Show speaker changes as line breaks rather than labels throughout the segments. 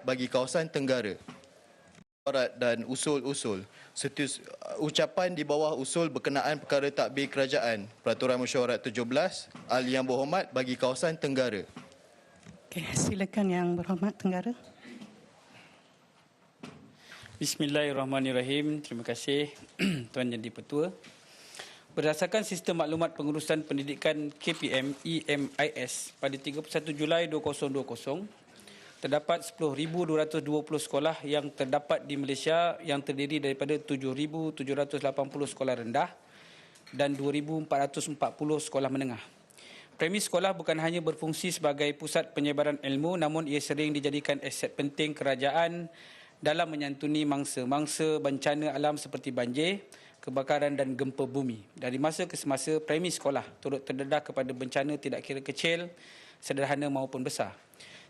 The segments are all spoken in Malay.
bagi kawasan Tenggara. Dan usul-usul. Ucapan di bawah usul berkenaan perkara takbir kerajaan Peraturan Mesyuarat 17 Ahli Yang Berhormat bagi kawasan Tenggara.
Okey, silakan Yang Berhormat Tenggara.
Bismillahirrahmanirrahim. Terima kasih Tuan Yang di-Pertua. Berdasarkan Sistem Maklumat Pengurusan Pendidikan KPM EMIS pada 31 Julai 2020, terdapat 10,220 sekolah yang terdapat di Malaysia yang terdiri daripada 7,780 sekolah rendah dan 2,440 sekolah menengah. Premis sekolah bukan hanya berfungsi sebagai pusat penyebaran ilmu, namun ia sering dijadikan aset penting kerajaan dalam menyantuni mangsa-mangsa bencana alam seperti banjir, kebakaran dan gempa bumi. Dari masa ke semasa, premis sekolah turut terdedah kepada bencana tidak kira kecil, sederhana maupun besar.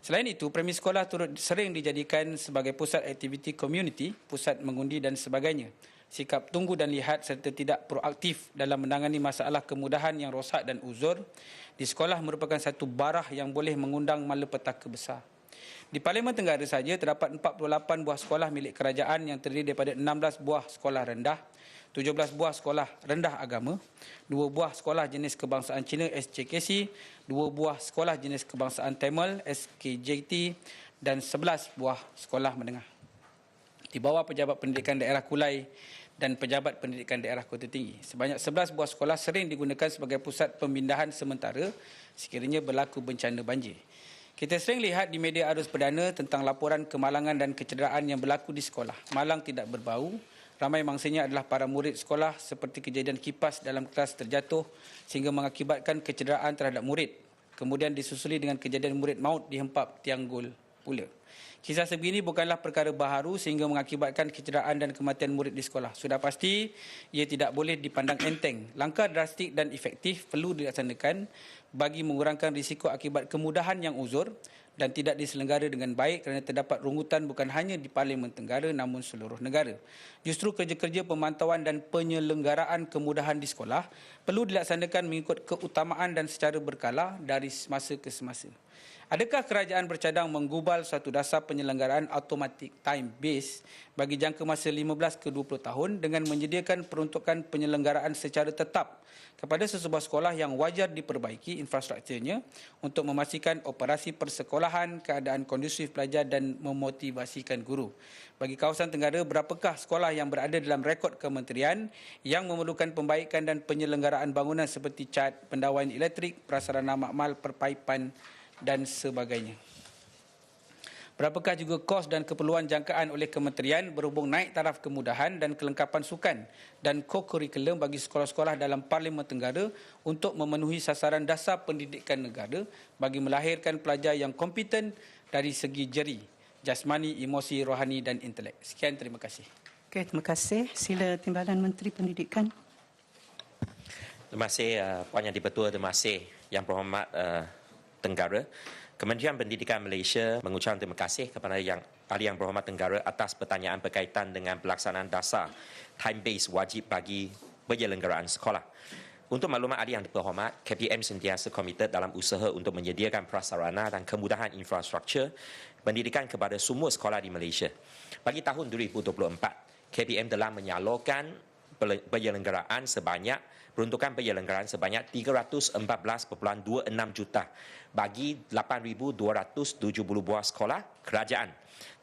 Selain itu, premis sekolah turut sering dijadikan sebagai pusat aktiviti komuniti, pusat mengundi dan sebagainya. Sikap tunggu dan lihat serta tidak proaktif dalam menangani masalah kemudahan yang rosak dan uzur di sekolah merupakan satu barah yang boleh mengundang malapetaka besar. Di Parlimen Tenggara saja terdapat 48 buah sekolah milik kerajaan yang terdiri daripada 16 buah sekolah rendah, 17 buah sekolah rendah agama, 2 buah sekolah jenis kebangsaan Cina SCKC, 2 buah sekolah jenis kebangsaan Tamil SKJT dan 11 buah sekolah menengah. Di bawah Pejabat Pendidikan Daerah Kulai dan Pejabat Pendidikan Daerah Kota Tinggi, sebanyak 11 buah sekolah sering digunakan sebagai pusat pemindahan sementara sekiranya berlaku bencana banjir. Kita sering lihat di media arus perdana tentang laporan kemalangan dan kecederaan yang berlaku di sekolah. Malang tidak berbau. Ramai mangsanya adalah para murid sekolah seperti kejadian kipas dalam kelas terjatuh sehingga mengakibatkan kecederaan terhadap murid. Kemudian disusuli dengan kejadian murid maut dihempap tiang gol pula. Kisah sebegini bukanlah perkara baharu sehingga mengakibatkan kecederaan dan kematian murid di sekolah. Sudah pasti ia tidak boleh dipandang enteng. Langkah drastik dan efektif perlu dilaksanakan bagi mengurangkan risiko akibat kemudahan yang uzur dan tidak diselenggara dengan baik kerana terdapat rungutan bukan hanya di Parlimen Tenggara namun seluruh negara. Justru kerja-kerja pemantauan dan penyelenggaraan kemudahan di sekolah perlu dilaksanakan mengikut keutamaan dan secara berkala dari semasa ke semasa. Adakah kerajaan bercadang menggubal suatu dasar penyelenggaraan automatic time base bagi jangka masa 15 ke 20 tahun dengan menyediakan peruntukan penyelenggaraan secara tetap kepada sesebuah sekolah yang wajar diperbaiki infrastrukturnya untuk memastikan operasi persekolahan, keadaan kondusif pelajar dan memotivasikan guru. Bagi kawasan Tenggara, berapakah sekolah yang berada dalam rekod kementerian yang memerlukan pembaikan dan penyelenggaraan bangunan seperti cat, pendawaian elektrik, prasarana makmal, perpaipan dan sebagainya. Berapakah juga kos dan keperluan jangkaan oleh kementerian berhubung naik taraf kemudahan dan kelengkapan sukan dan co-curriculum bagi sekolah-sekolah dalam Parlimen Tenggara untuk memenuhi sasaran dasar pendidikan negara bagi melahirkan pelajar yang kompeten dari segi jeri, jasmani, emosi, rohani dan intelek. Sekian, terima kasih.
Okey, terima kasih. Sila Timbalan Menteri Pendidikan.
Terima kasih Puan Yang di-Pertua, terima kasih Yang Berhormat Tenggara. Kementerian Pendidikan Malaysia mengucapkan terima kasih kepada Ahli Yang Berhormat Tenggara atas pertanyaan berkaitan dengan pelaksanaan dasar time base wajib bagi penyelenggaraan sekolah. Untuk maklumat Ahli Yang Berhormat, KPM sentiasa komited dalam usaha untuk menyediakan prasarana dan kemudahan infrastruktur pendidikan kepada semua sekolah di Malaysia. Bagi tahun 2024, KPM telah menyalurkan peruntukan penyelenggaraan sebanyak 314.26 juta bagi 8,270 buah sekolah kerajaan,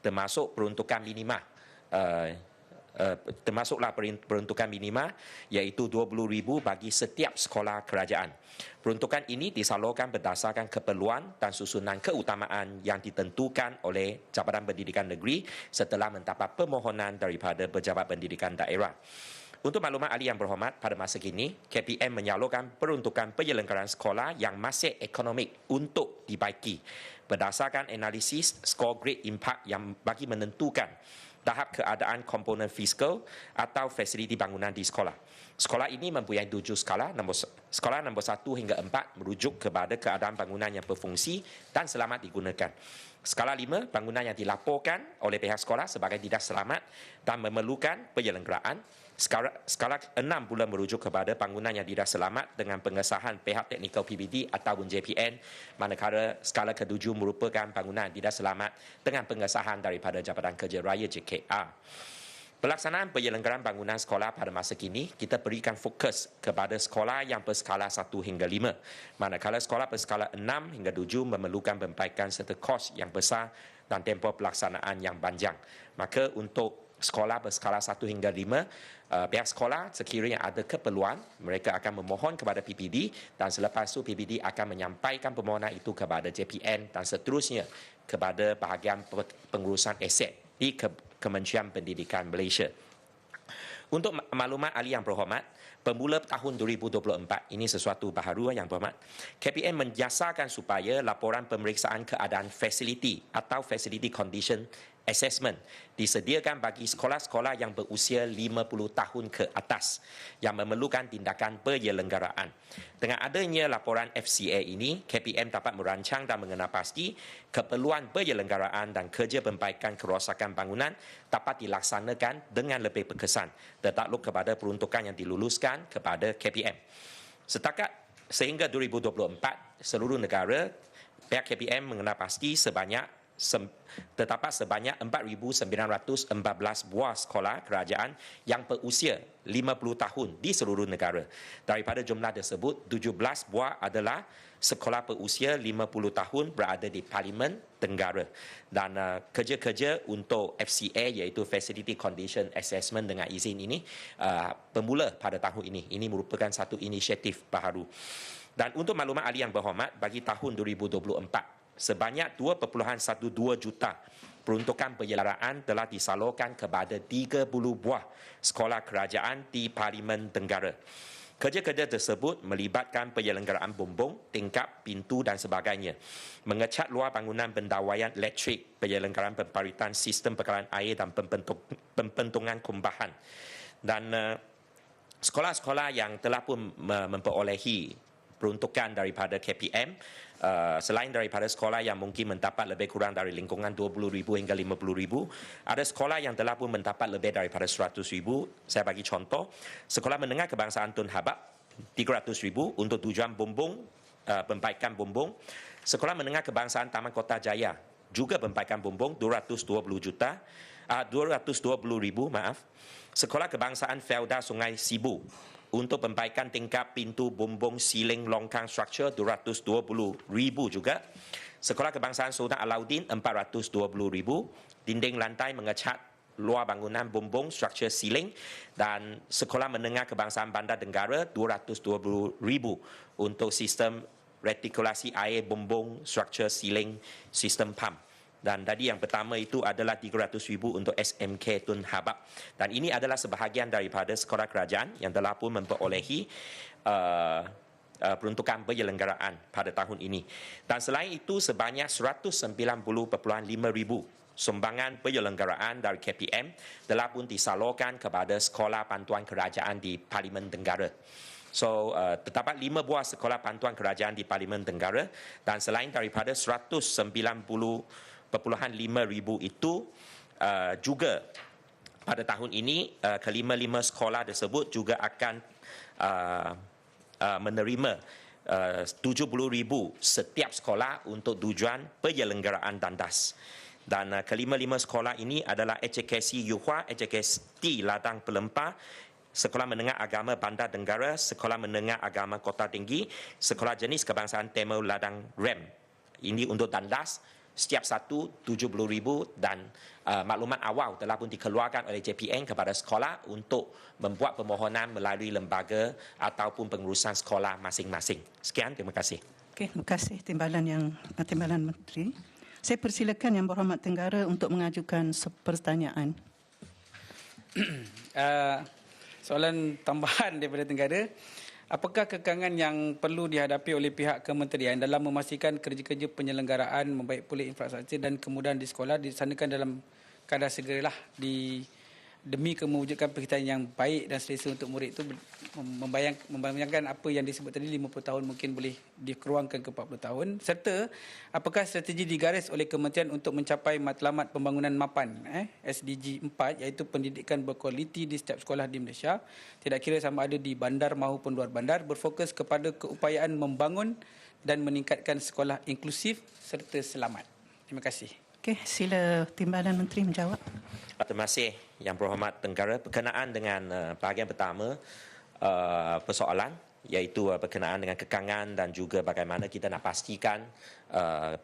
termasuk peruntukan minima peruntukan minima iaitu 20,000 bagi setiap sekolah kerajaan. Peruntukan ini disalurkan berdasarkan keperluan dan susunan keutamaan yang ditentukan oleh Jabatan Pendidikan Negeri setelah mendapat permohonan daripada Pejabat Pendidikan Daerah. Untuk maklumat Ahli Yang Berhormat, pada masa kini, KPM menyalurkan peruntukan penyelenggaraan sekolah yang masih ekonomik untuk dibaiki berdasarkan analisis skor grade impact yang bagi menentukan tahap keadaan komponen fiskal atau fasiliti bangunan di sekolah. Sekolah ini mempunyai 7 skala. Skala nombor 1 hingga 4 merujuk kepada keadaan bangunan yang berfungsi dan selamat digunakan. Skala 5, bangunan yang dilaporkan oleh pihak sekolah sebagai tidak selamat dan memerlukan penyelenggaraan. Skala 6 pula merujuk kepada bangunan yang tidak selamat dengan pengesahan pihak teknikal PBD ataupun JPN, manakala skala ke-7 merupakan bangunan yang tidak selamat dengan pengesahan daripada Jabatan Kerja Raya JKR. Pelaksanaan penyelenggaraan bangunan sekolah pada masa kini, kita berikan fokus kepada sekolah yang berskala 1 hingga 5. Manakala sekolah berskala 6 hingga 7 memerlukan perbaikan serta kos yang besar dan tempoh pelaksanaan yang panjang. Maka untuk sekolah berskala 1 hingga 5, pihak sekolah sekiranya ada keperluan, mereka akan memohon kepada PPD dan selepas itu PPD akan menyampaikan permohonan itu kepada JPN dan seterusnya kepada bahagian pengurusan aset di Kementerian Pendidikan Malaysia. Untuk maklumat ahli yang berhormat, bermula tahun 2024, ini sesuatu baharu yang berhormat, KPM menjasarkan supaya laporan pemeriksaan keadaan fasiliti atau facility condition assessment disediakan bagi sekolah-sekolah yang berusia 50 tahun ke atas yang memerlukan tindakan penyelenggaraan. Dengan adanya laporan FCA ini, KPM dapat merancang dan mengenal pasti keperluan penyelenggaraan dan kerja perbaikan kerosakan bangunan dapat dilaksanakan dengan lebih berkesan tertakluk kepada peruntukan yang diluluskan kepada KPM. Sehingga 2024, seluruh negara pihak KPM mengenal pasti terdapat sebanyak 4,914 buah sekolah kerajaan yang berusia 50 tahun di seluruh negara. Daripada jumlah tersebut, 17 buah adalah sekolah berusia 50 tahun berada di Parlimen Tenggara. Dan kerja-kerja untuk FCA iaitu Facility Condition Assessment dengan izin ini bermula pada tahun ini. Ini merupakan satu inisiatif baharu. Dan untuk maklumat ahli yang berhormat, bagi tahun 2024, sebanyak 2.12 juta peruntukan penyelenggaraan telah disalurkan kepada 30 buah sekolah kerajaan di Parlimen Tenggara. Kerja-kerja tersebut melibatkan penyelenggaraan bumbung, tingkap, pintu dan sebagainya, mengecat luar bangunan pendawaian elektrik, penyelenggaraan pemparitan sistem pengaliran air dan pembentungan kumbahan. Dan sekolah-sekolah yang telah pun memperolehi peruntukan daripada KPM, selain daripada sekolah yang mungkin mendapat lebih kurang dari lingkungan 20,000 hingga 50,000, ada sekolah yang telah pun mendapat lebih daripada 100,000. Saya bagi contoh, Sekolah Menengah Kebangsaan Tun Habak 300,000 untuk tujuan bumbung, perbaikan bumbung. Sekolah Menengah Kebangsaan Taman Kota Jaya juga perbaikan bumbung 220,000, Sekolah Kebangsaan Felda Sungai Sibu untuk perbaikan tingkap, pintu, bumbung, siling, longkang, struktur 220,000 juga. Sekolah Kebangsaan Sultan Alauddin 420,000, dinding lantai mengecat luar bangunan, bumbung, struktur, siling. Dan Sekolah Menengah Kebangsaan Bandar Tenggara 220,000 untuk sistem retikulasi air, bumbung, struktur, siling, sistem pam. Dan tadi yang pertama itu adalah 300,000 untuk SMK Tun Habak. Dan ini adalah sebahagian daripada sekolah kerajaan yang telah pun memperolehi peruntukan penyelenggaraan pada tahun ini. Dan selain itu, sebanyak 190,5 sumbangan penyelenggaraan dari KPM telah pun disalurkan kepada sekolah bantuan kerajaan di Parlimen Tenggara. So, terdapat 5 buah sekolah bantuan kerajaan di Parlimen Tenggara, dan selain daripada 190,5 itu, juga pada tahun ini kelima-lima sekolah tersebut juga akan menerima 70,000 setiap sekolah untuk tujuan penyelenggaraan tandas. Dan kelima-lima sekolah ini adalah HKC Yuhua, HKC Ladang Pelempah, Sekolah Menengah Agama Bandar Tenggara, Sekolah Menengah Agama Kota Tinggi, Sekolah Jenis Kebangsaan Tamil Ladang Rem. Ini untuk tandas, setiap satu 70,000, dan maklumat awal telah pun dikeluarkan oleh JPN kepada sekolah untuk membuat permohonan melalui lembaga ataupun pengurusan sekolah masing-masing. Sekian, terima kasih.
Okey, terima kasih Timbalan Menteri. Saya persilakan Yang Berhormat Tenggara untuk mengajukan pertanyaan.
Soalan tambahan daripada Tenggara. Apakah kekangan yang perlu dihadapi oleh pihak kementerian dalam memastikan kerja-kerja penyelenggaraan membaik pulih infrastruktur dan kemudahan di sekolah disanakan dalam kadar segeralah demi mewujudkan perkhidmatan yang baik dan selesa untuk murid itu membayangkan apa yang disebut tadi 50 tahun mungkin boleh dikeruangkan ke 40 tahun, serta apakah strategi digaris oleh kementerian untuk mencapai matlamat pembangunan mapan SDG 4 iaitu pendidikan berkualiti di setiap sekolah di Malaysia, tidak kira sama ada di bandar maupun luar bandar, berfokus kepada keupayaan membangun dan meningkatkan sekolah inklusif serta selamat. Terima kasih.
Okey, sila Timbalan Menteri menjawab.
Terima kasih Yang Berhormat Tenggara. Berkenaan dengan bahagian pertama persoalan, iaitu berkenaan dengan kekangan dan juga bagaimana kita nak pastikan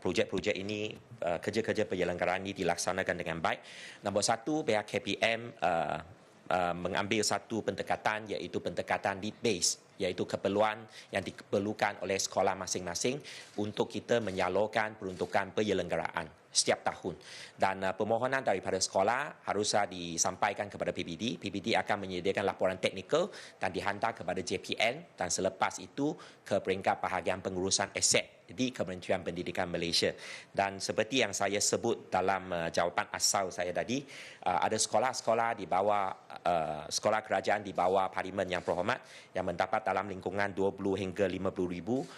projek-projek ini, kerja-kerja penyelenggaraan ini dilaksanakan dengan baik. Nombor satu, pihak KPM mengambil satu pendekatan, iaitu pendekatan need base, iaitu keperluan yang diperlukan oleh sekolah masing-masing untuk kita menyalurkan peruntukan penyelenggaraan setiap tahun. Dan permohonan daripada sekolah haruslah disampaikan kepada PBD. PBD akan menyediakan laporan teknikal dan dihantar kepada JPN dan selepas itu ke peringkat bahagian pengurusan aset di Kementerian Pendidikan Malaysia. Dan seperti yang saya sebut dalam jawapan asal saya tadi, ada sekolah-sekolah di bawah sekolah kerajaan di bawah Parlimen Yang Berhormat yang mendapat dalam lingkungan 20 hingga 50 ribu,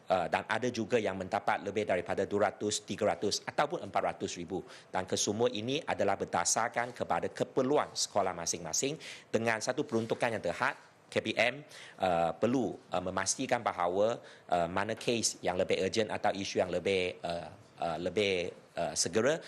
dan ada juga yang mendapat lebih daripada 200, 300 ataupun 400 ribu. Dan kesemua ini adalah berdasarkan kepada keperluan sekolah masing-masing dengan satu peruntukan yang terhad. KPM perlu memastikan bahawa mana kes yang lebih urgent atau isu yang lebih segera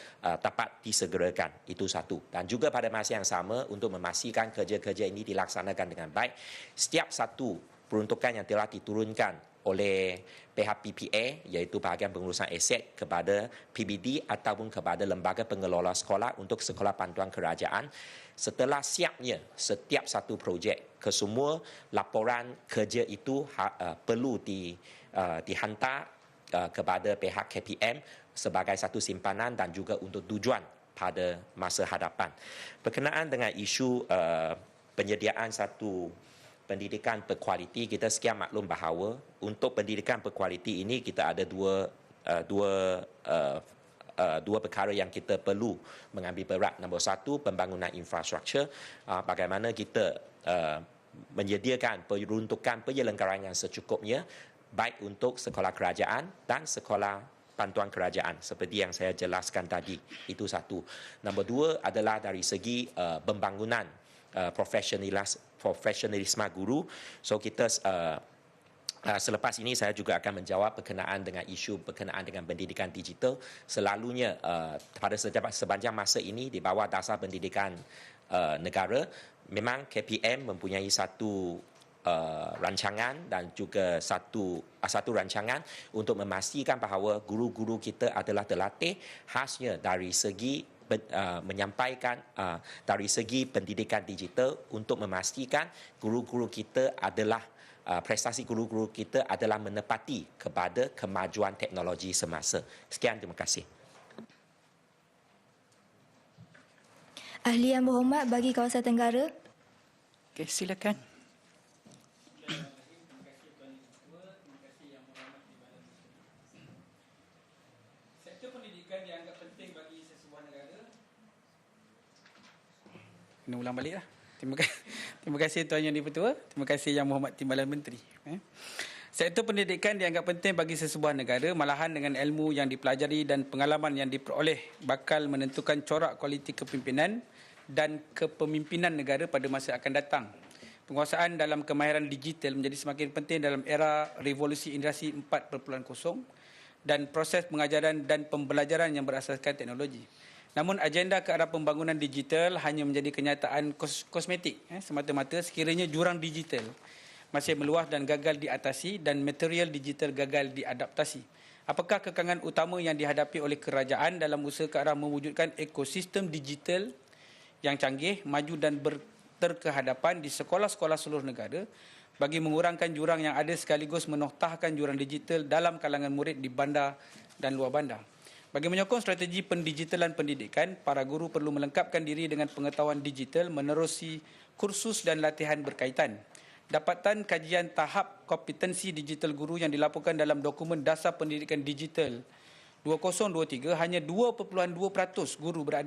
dapat disegerakan. Itu satu. Dan juga pada masa yang sama untuk memastikan kerja-kerja ini dilaksanakan dengan baik, setiap satu peruntukan yang telah diturunkan oleh pihak PPA, iaitu bahagian pengurusan aset, kepada PBD ataupun kepada lembaga pengelola sekolah untuk sekolah bantuan kerajaan, setelah siapnya setiap satu projek, kesemua laporan kerja itu perlu dihantar kepada pihak KPM sebagai satu simpanan dan juga untuk tujuan pada masa hadapan. Berkenaan dengan isu penyediaan satu pendidikan berkualiti, kita sekian maklum bahawa untuk pendidikan berkualiti ini kita ada dua perkara yang kita perlu mengambil berat. Nombor satu, pembangunan infrastruktur, bagaimana kita menyediakan peruntukan penyelenggaraan yang secukupnya baik untuk sekolah kerajaan dan sekolah bantuan kerajaan seperti yang saya jelaskan tadi. Itu satu. Nombor dua adalah dari segi pembangunan profesionalisme guru. So kita selepas ini saya juga akan menjawab berkenaan dengan isu berkenaan dengan pendidikan digital. Selalunya pada sepanjang masa ini di bawah dasar pendidikan negara, memang KPM mempunyai satu rancangan dan juga satu rancangan untuk memastikan bahawa guru-guru kita adalah terlatih khasnya dari segi menyampaikan dari segi pendidikan digital untuk memastikan guru-guru kita adalah prestasi guru-guru kita adalah menepati kepada kemajuan teknologi semasa. Sekian, terima kasih.
Ahli Yang Berhormat bagi kawasan Tenggara.
Okey, silakan.
Sektor pendidikan dianggap penting bagi sesebuah negara. Kena ulang balik lah. Terima kasih Tuan Yang Di-Pertua. Terima kasih Yang Berhormat Timbalan Menteri. Sektor pendidikan dianggap penting bagi sesebuah negara, malahan dengan ilmu yang dipelajari dan pengalaman yang diperoleh bakal menentukan corak kualiti kepimpinan dan kepemimpinan negara pada masa akan datang. Penguasaan dalam kemahiran digital menjadi semakin penting dalam era revolusi industri 4.0 dan proses pengajaran dan pembelajaran yang berasaskan teknologi. Namun agenda ke arah pembangunan digital hanya menjadi kenyataan kosmetik semata-mata sekiranya jurang digital masih meluas dan gagal diatasi dan material digital gagal diadaptasi. Apakah kekangan utama yang dihadapi oleh kerajaan dalam usaha ke arah mewujudkan ekosistem digital yang canggih, maju dan berterkehadapan di sekolah-sekolah seluruh negara bagi mengurangkan jurang yang ada sekaligus menoktahkan jurang digital dalam kalangan murid di bandar dan luar bandar? Bagi menyokong strategi pendigitalan pendidikan, para guru perlu melengkapkan diri dengan pengetahuan digital menerusi kursus dan latihan berkaitan. Dapatan kajian tahap kompetensi digital guru yang dilaporkan dalam dokumen Dasar Pendidikan Digital 2023, hanya 2.2% guru berada